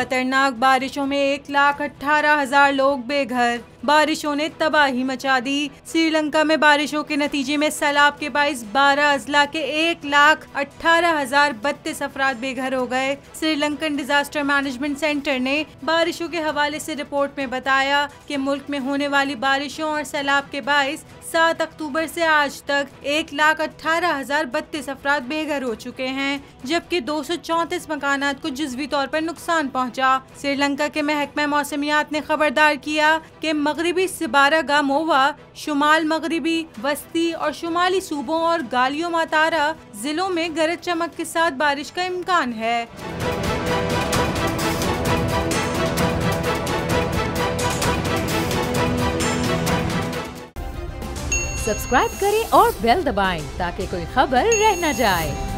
खतरनाक बारिशों में 1,18,000 लोग बेघर। बारिशों ने तबाही मचा दी। श्रीलंका में बारिशों के नतीजे में सैलाब के बाइस 12 अजला के 1,18,032 अफराद बेघर हो गए। श्रीलंकन डिजास्टर मैनेजमेंट सेंटर ने बारिशों के हवाले से रिपोर्ट में बताया कि मुल्क में होने वाली बारिशों और सैलाब के बाइस 7 अक्टूबर से आज तक 1,18,032 अफराद बेघर हो चुके हैं, जबकि 234 मकानात को जुज़वी तौर पर नुकसान पहुंचा। श्रीलंका के महकमा मौसमियात ने खबरदार किया कि मगरिबी सिबारा गामोवा, शुमाल मगरिबी, वस्ती और शुमाली सूबों और गालियो मातारा जिलों में गरज चमक के साथ बारिश का इम्कान है। सब्सक्राइब करें और बेल दबाएं ताकि कोई खबर रह न जाए।